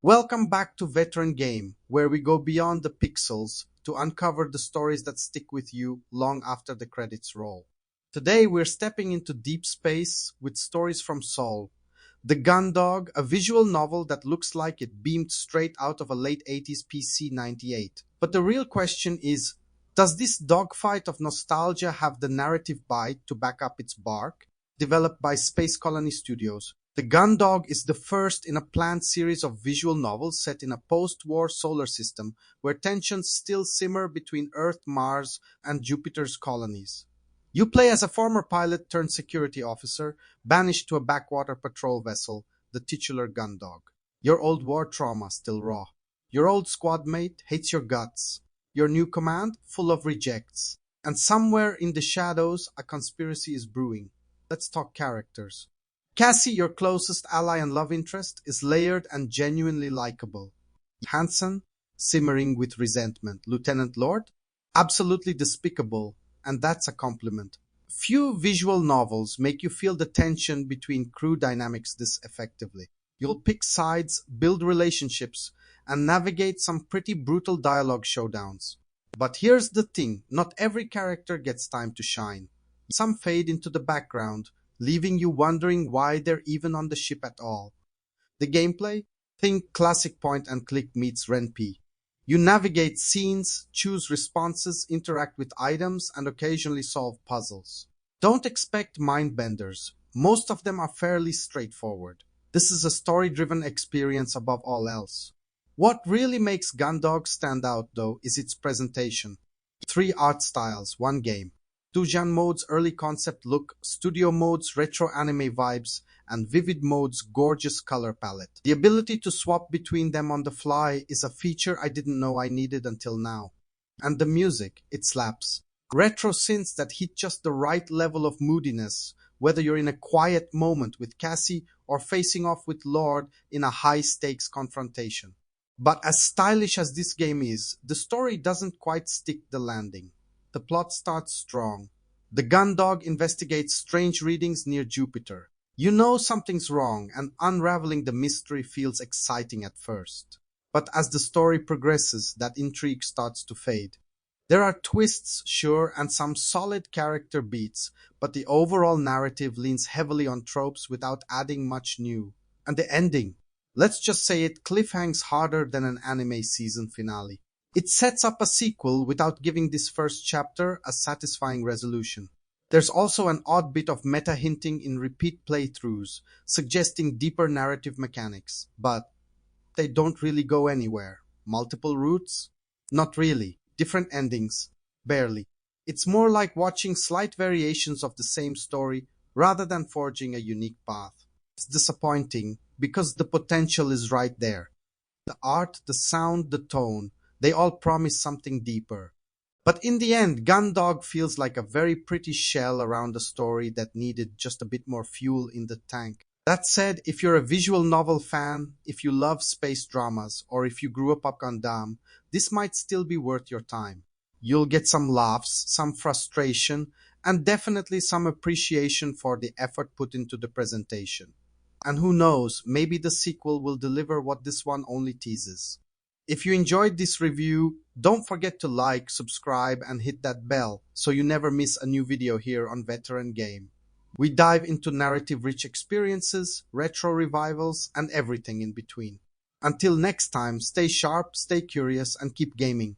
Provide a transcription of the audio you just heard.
Welcome back to Veteran Game, where we go beyond the pixels to uncover the stories that stick with you long after the credits roll. Today we're stepping into deep space with stories from Saul, the Gun Dog, a visual novel that looks like it beamed straight out of a late 80s PC 98. But the real question is, does this dogfight of nostalgia have the narrative bite to back up its bark? Developed by Space Colony Studios, The Gun Dog is the first in a planned series of visual novels set in a post-war solar system where tensions still simmer between Earth, Mars, and Jupiter's colonies. You play as a former pilot turned security officer, banished to a backwater patrol vessel, the titular Gun Dog. Your old war trauma still raw. Your old squad mate hates your guts. Your new command full of rejects. And somewhere in the shadows, a conspiracy is brewing. Let's talk characters. Cassie, your closest ally and love interest, is layered and genuinely likable. Hansen, simmering with resentment. Lieutenant Lord, absolutely despicable, and that's a compliment. Few visual novels make you feel the tension between crew dynamics this effectively. You'll pick sides, build relationships, and navigate some pretty brutal dialogue showdowns. But here's the thing, not every character gets time to shine. Some fade into the background, leaving you wondering why they're even on the ship at all. The gameplay? Think classic point and click meets Ren'Py. You navigate scenes, choose responses, interact with items, and occasionally solve puzzles. Don't expect mind benders. Most of them are fairly straightforward. This is a story-driven experience above all else. What really makes Gundog stand out, though, is its presentation. 3 art styles, 1 game. Tujan mode's early concept look, studio mode's retro anime vibes, and vivid mode's gorgeous color palette. The ability to swap between them on the fly is a feature I didn't know I needed until now. And the music, it slaps. Retro synths that hit just the right level of moodiness, whether you're in a quiet moment with Cassie or facing off with Lord in a high-stakes confrontation. But as stylish as this game is, the story doesn't quite stick the landing. The plot starts strong. The Gun Dog investigates strange readings near Jupiter. You know something's wrong, and unraveling the mystery feels exciting at first. But as the story progresses, that intrigue starts to fade. There are twists, sure, and some solid character beats, but the overall narrative leans heavily on tropes without adding much new. And the ending, let's just say it cliffhangs harder than an anime season finale. It sets up a sequel without giving this first chapter a satisfying resolution. There's also an odd bit of meta hinting in repeat playthroughs, suggesting deeper narrative mechanics, but they don't really go anywhere. Multiple routes? Not really. Different endings? Barely. It's more like watching slight variations of the same story rather than forging a unique path. It's disappointing because the potential is right there. The art, the sound, the tone, they all promise something deeper. But in the end, Gun Dog feels like a very pretty shell around a story that needed just a bit more fuel in the tank. That said, if you're a visual novel fan, if you love space dramas, or if you grew up on Gundam, this might still be worth your time. You'll get some laughs, some frustration, and definitely some appreciation for the effort put into the presentation. And who knows, maybe the sequel will deliver what this one only teases. If you enjoyed this review, don't forget to like, subscribe, and hit that bell so you never miss a new video here on Veteran Game. We dive into narrative-rich experiences, retro revivals, and everything in between. Until next time, stay sharp, stay curious, and keep gaming.